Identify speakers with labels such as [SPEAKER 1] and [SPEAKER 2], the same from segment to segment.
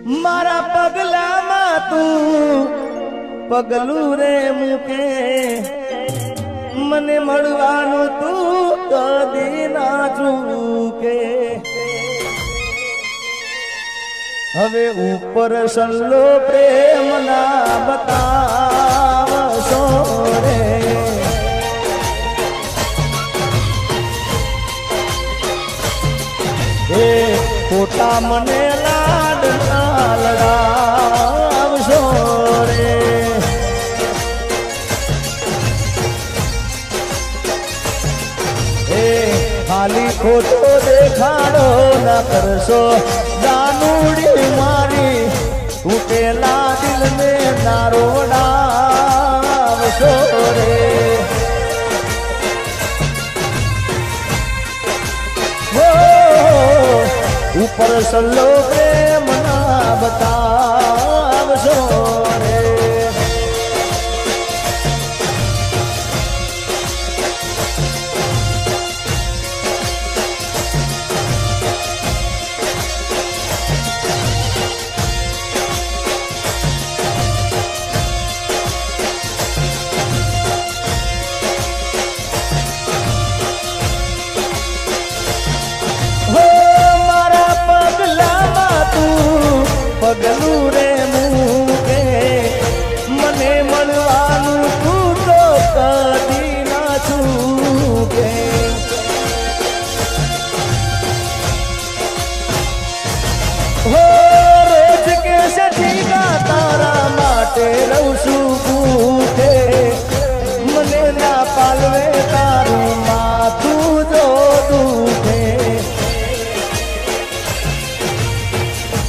[SPEAKER 1] મારા પગલામાં તું પગલું રે મૂકે મને મળવાનું તું કદી ના ચૂકે હવે ઉપર સલ્લો પ્રેમ ના બતાવશો રે એ ખોટા મને લાડ ના લડાવશો રે એ ખાલી ખોટો દેખાડો ના કરશો જાનુડી મારી ઉકેલા દિલ ને નારોડાવશો રે ઉપર સલ્લો પ્રેમ ના બતાવશો રે પગલું રે મૂકે મને મળવાનું તું તો કદી ના ચૂકે હો રોજ કે સઠીના તારા માટે રહું છું ભૂખે મને ના પાલવે તારું માથું જો દુખે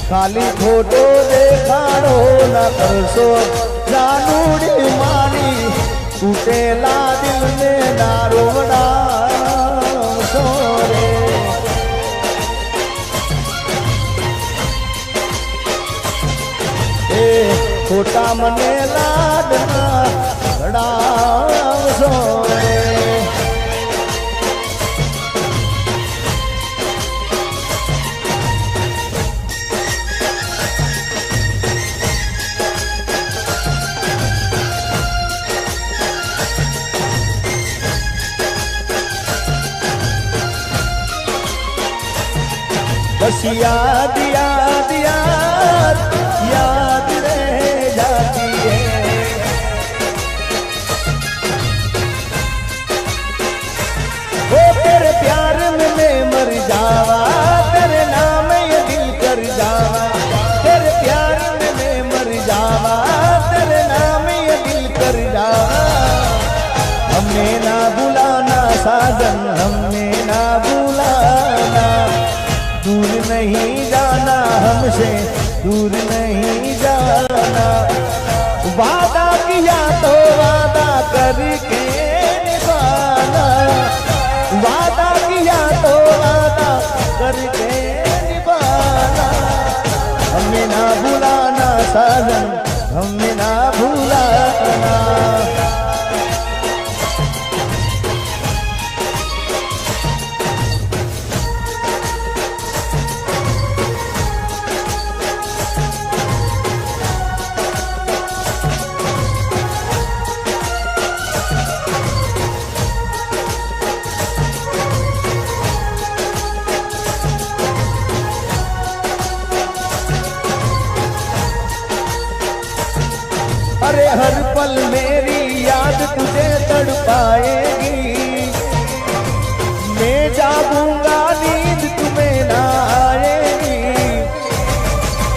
[SPEAKER 1] ખાલી ખોટો દેખાડો ના કરશો જાનુડી મારી તૂટેલા દિલ ને નારોડાવશો રે એ ખોટા મને લાડ ના લડાવશો રે बस याद याद याद याद रह जाती है वो तेरे प्यार में मैं मर जावा तेरे नाम ये दिल कर जावा तेरे प्यार में मैं मर जावा तेरे नाम ये दिल कर जावा हमें ना भुलाना साजन हमें ना भुलाना दूर नहीं जाना हमसे दूर नहीं जाना वादा किया तो वादा करके निभाना वादा किया तो वादा करके निभाना हमें ना भुलाना साजन हमें ना भुलाना अरे हर पल मेरी याद तुझे तड़पाएगी मैं जागूंगा नींद तुम्हें ना आएगी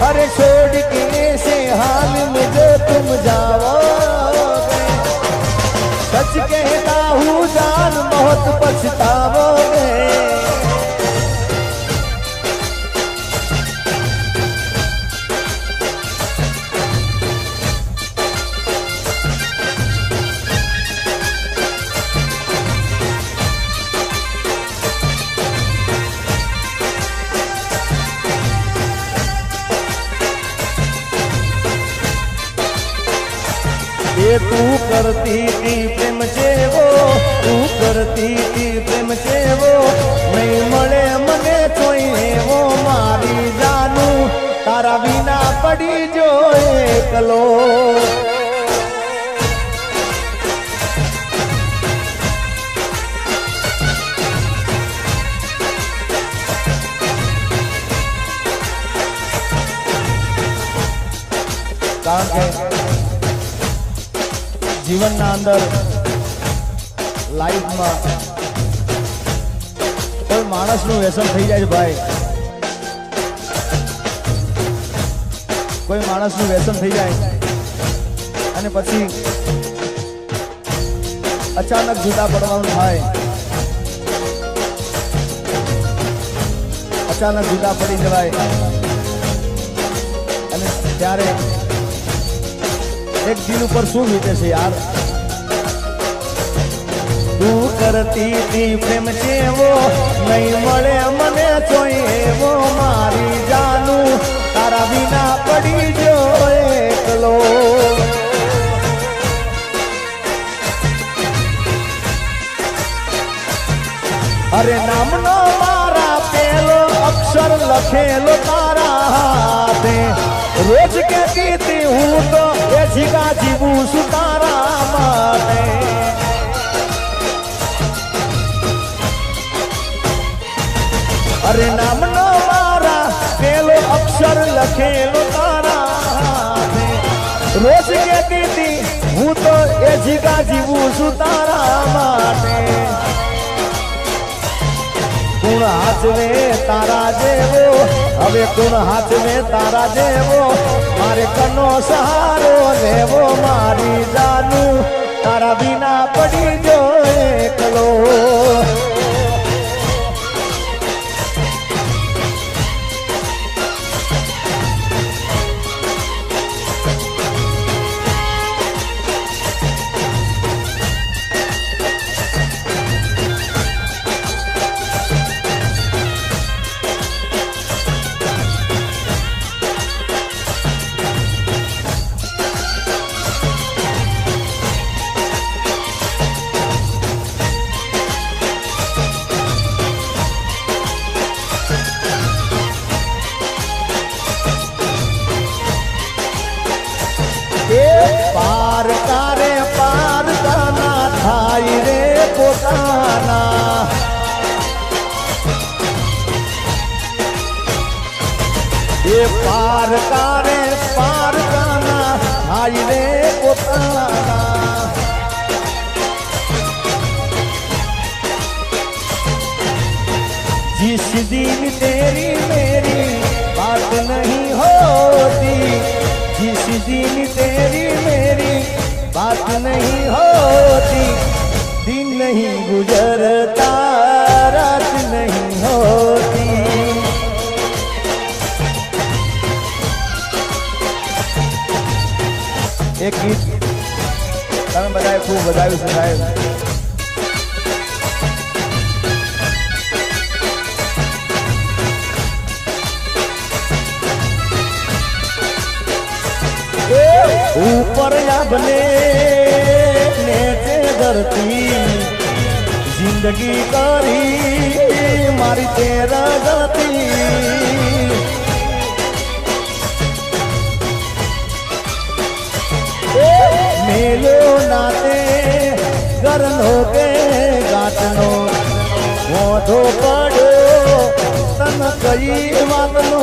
[SPEAKER 1] अरे छोड़ के ऐसे हाल में जो तुम जाओगे सच कहता हूँ जान बहुत पछताओगे ये तू करती थी प्रेम चेवो तू करती थी प्रेम चेवो नहीं मळे मने कोई वो मारी जानू तारा बिना पड़ी जो एकलो कारण के जीवन ना अंदर लाइफ में कोई मानस नु व्यसन थी जाए भाई कोई मानस नु व्यसन थी जाए अने पछी अचानक जुदा पड़वानुं थाय अचानक जुदा पड़ी जवाय अने त्यारे एक दिन पर शू वीते छे यार तू करती थी प्रेम जेवो नहीं मळे मने जोई एवो मारी जानू तारा बिना पड़ी जो एकलो अरे नाम नो मारा पेलो अक्षर लखेलो तारा हाथे रोज कहती थी हूँ तो ये झिका जीवू सुतारा माटे अरे नाम नो मारा पेलो अक्षर लखेलो तारा हाथे रोज कहती थी हूँ तो ये झिका जीवू सुतारा माटे कुण हाचवे तारा जेवो हवे कुण हाचवे तारा जेवो मारे कनो सहारो देवो मारी जानू तारा बिना पड़ी जो एकलो पार कारे पार काना थाई रे पोताना ये पार कारे पार काना थाई रे पोताना जिस दिन तेरी मेरी बात नहीं होती जिस दिन तेरी मेरी बात नहीं होती दिन नहीं गुजरता रात नहीं होती एक गीत તમે બધાએ ખૂબ બધાયું સંભળાયું ऊपर या बने नीचे धरती जिंदगी करी मारी तेरा गति मेलो नाते गरन हो गए गाटनो मोटो पड़ो तन कई वातनो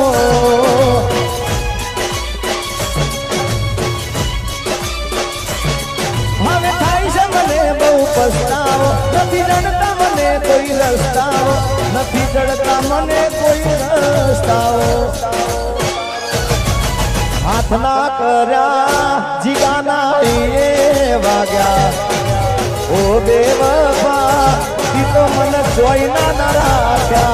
[SPEAKER 1] पछतावो नहीं जड़ता मने कोई रस्ताओ नहीं जड़ता मने कोई रस्ताओ हाथ ना कर्या जिगाना ये वाग्या ओ बेवफा की तो मन जोई ना राख्या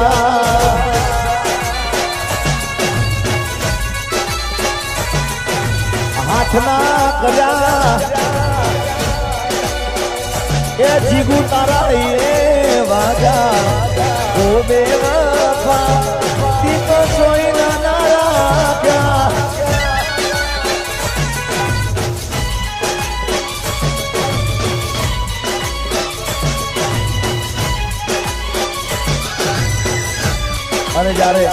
[SPEAKER 1] हाथ ना कर्या ये जीगू तारा ये वाजा ओ बेवफा ती तो कोई ना राख्या अरे जा रहे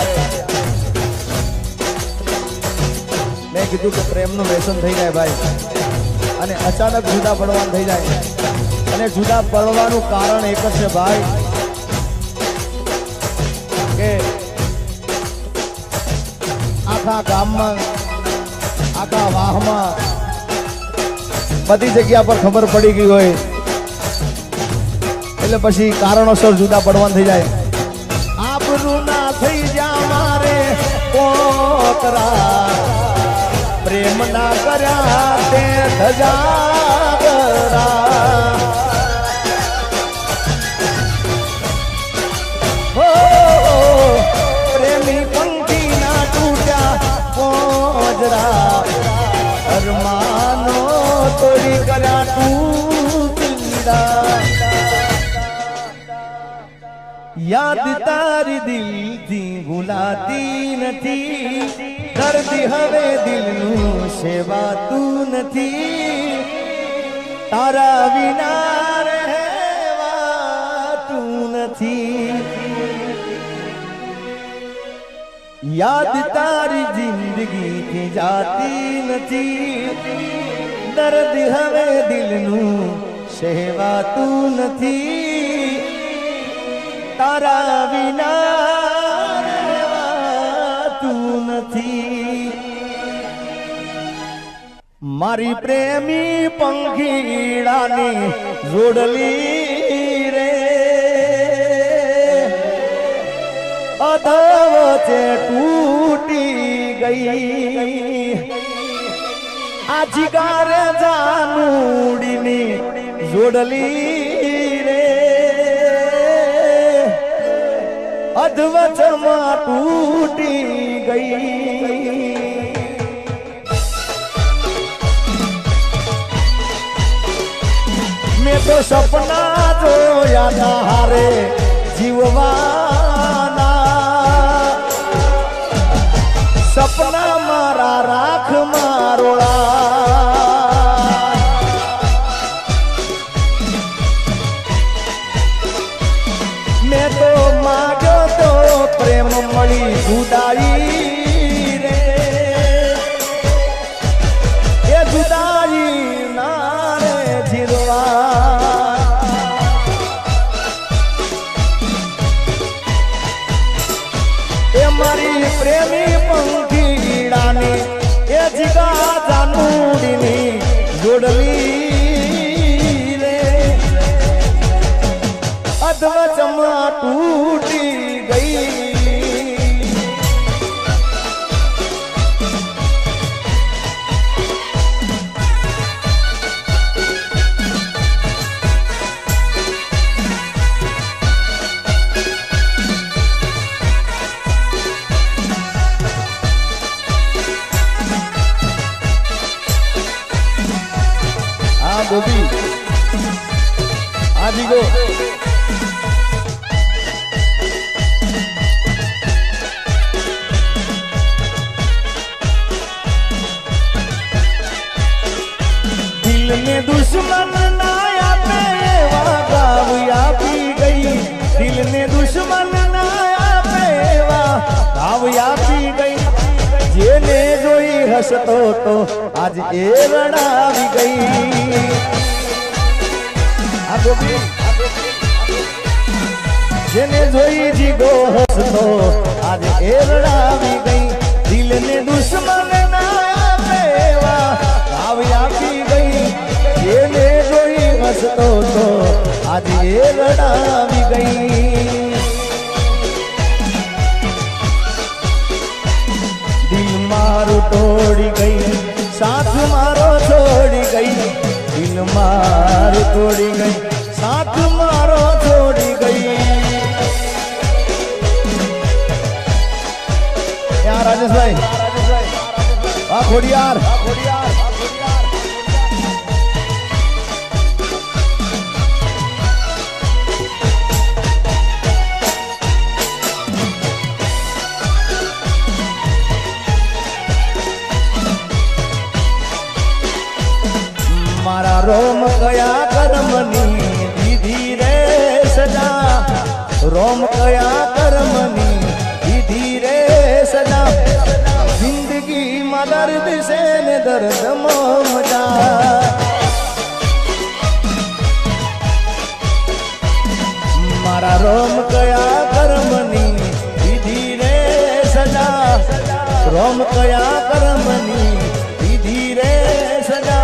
[SPEAKER 1] मैं મેં કીધું કે પ્રેમનું વ્યસન થઈ જાય ભાઈ અને અચાનક જુદા પડવાનું થઈ જાય અને જુદા પડવાનું કારણ એક જ છે ભાઈ કે આખા ગામમાં આખા વાહમાં બધી જગ્યા પર ખબર પડી ગઈ હોય એટલે પછી કારણોસર જુદા પડવાનું થઈ જાય આબરૂ ના થઈ જા મારે પોતરા પ્રેમ ના કર્યા તે ધજાગરા હો પ્રેમી પંખી ના તૂટ્યા પોજરા અરમાનો તોડી કર્યા તૂટડા યાદ તારી દિલથી ભૂલાતી નથી દર્દ હવે દિલનું સેવાતું નથી તારા વિના રહેવાતું નથી યાદ તારી જિંદગીથી જાતી નથી દર્દ હવે દિલનું સેવાતું નથી તારા વિના રહેવાતું નથી મારી પ્રેમી પંખીડાની જોડલી રે અધવચે તૂટી ગઈ આ જીગાર જાનુડીની જોડલી રે અધવચમાં તૂટી ગઈ મેં તો સપના જોયા તારે જીવવાના સપના મારા રાખ મારોળા મેં તો માગ્યો તો પ્રેમ મળી જુદાઈ રે એ જુદાઈ ના રે જીરવા એ મારી પ્રેમી પંખીડાની એ જીગા જાનુડીની જોડલી રે અધવચમાં તૂટી ગઈ આ ગોપી આ જીગો दिल में दुश्मन ना आपे गाव आपी गई दिल में दुश्मन ना आपे गाव आपी गई जेने जोई हसतो तो आज ए रणावी गई आ गोपी जेने जोई जीगो हसतो आज ए रणावी गई दिल ने दुश्मन ना आपे गाव आपी गई जेने जोई हसतो तो आज ए रणावी गई दिल मारो तोड़ी गई साथ मारो छोड़ी गई दिल मारो तोड़ी गई साथ मारो छोड़ी गई यार राजेश भाई वाह खोड़ियार मारा रोम कया कर्मनी दीदी रे सजा रोम कया कर्मनी दीदी रे सजा जिंदगी मा માં દર્દ છે ને દર્દમાં મજા મારા રોમ કયા કર્મની વિધિ રે સજા રોમ કયા કર્મની વિધિ રે સજા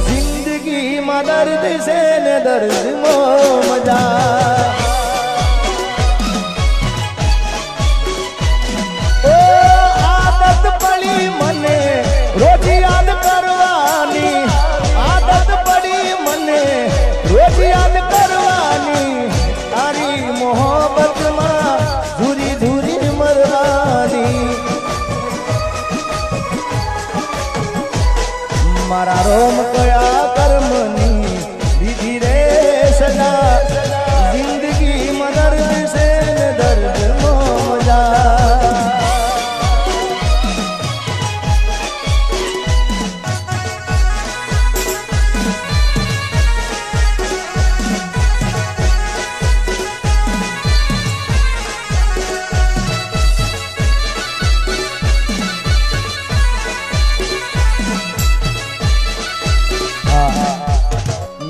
[SPEAKER 1] જિંદગી માં દર્દ છે ને દર્દમાં મજા મને રોજ યાદ કરવાની આદત પડી મને રોજ યાદ કરવાની તારી મોહબ્બતમાં ધૂરી ધૂરી મરવાની મારા રોમ કયા કર્મની વિધિ રે સજા જિંદગી માં દર્દ છે ને દર્દમાં મજા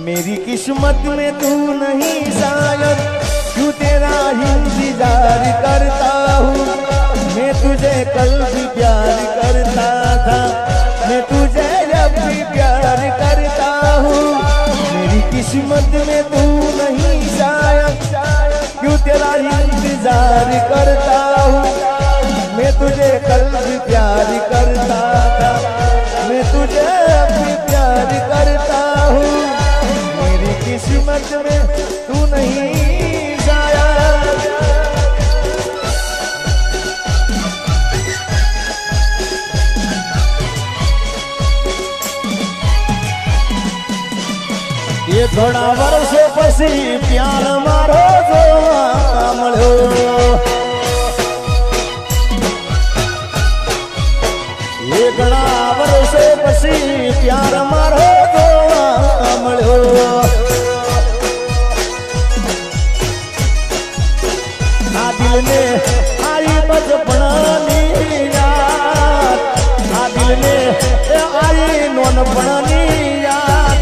[SPEAKER 1] मेरी किस्मत में तू नहीं शायद क्यों तेरा इंतजार करता हूँ मैं तुझे कल भी प्यार करता था मैं तुझे जब भी प्यार करता हूँ मेरी किस्मत में तू नहीं शायद क्यों तेरा इंतजार करता हूँ मैं तुझे कल भी प्यार करता था मैं तुझे भी प्यार करता हूँ किस्मत में तू नहीं शायद ये थोड़ा वर्षों पसी प्यार मारो जो મળ્યો ये घણા વર્ષો પછી પ્યાર મારો જોવા મળ્યો दिल ने आई बचपनानी याद आ दिल ने आई नोनपणानी याद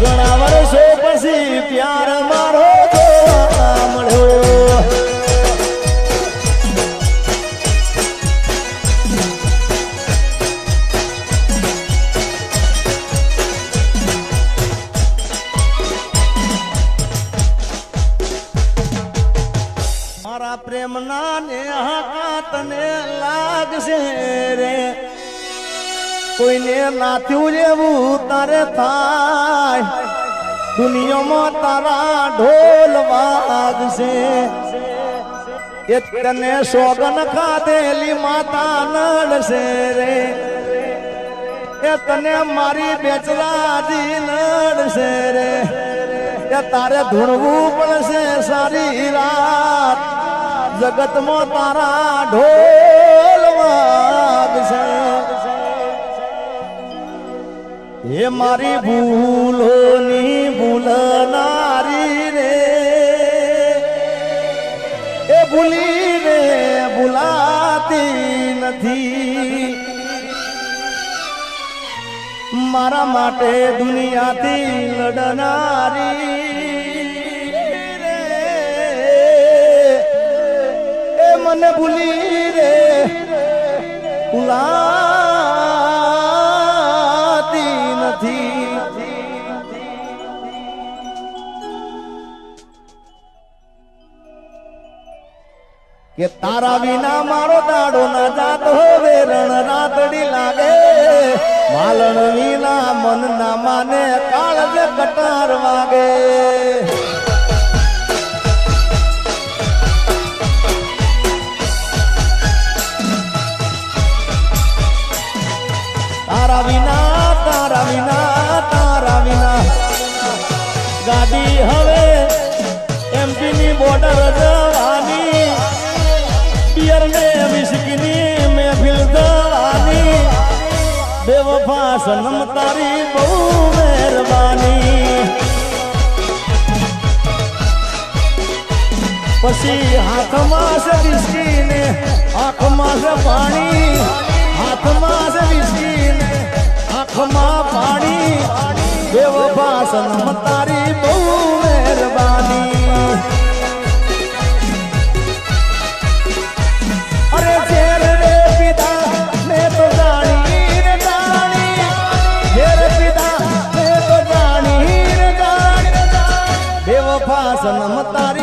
[SPEAKER 1] घણા વર્ષો પછી प्यार मारो જોવા મળ્યો प्रेम नाने तने लागशे रे कोई ने नाथ्यू जेवू तारे थाय दुनिया में तारा ढोल वागशे ये तने सोगन खाधेली माता नड़शे रे ये तने मारी बेचराजी नड़शे रे ये तारे धुणवू पड़शे सारी रात जगत में तारा ढोल वागशे ये मारी भूलोनी भूलनारी रे ए भूली रे भूलाती नथी मारा माटे दुनिया थी लड़नारी मन भूली रे भुलाती नथी के तारा विना मारो दाड़ो ना जात होवे रण रातड़ी लागे मालन विना मन ना माने काळज कटार वागे तारा विना तारा विना तारा विना गाड़ी हवे एमपी नी बॉर्डर जवानी पियर ने विस्की महफिल जवानी बेवफा सनम तारी बहु मेहरबानी पसी हाथ में से विस्की ने आँख में से पानी हाथ સનમ તારી બહુ મહેરબાની અરે ઝેર રે પીધા મેં તો જાણી રે જાણી ઝેર પીધા મેં તો જાણી રે જાણી બેવફા સનમ તારી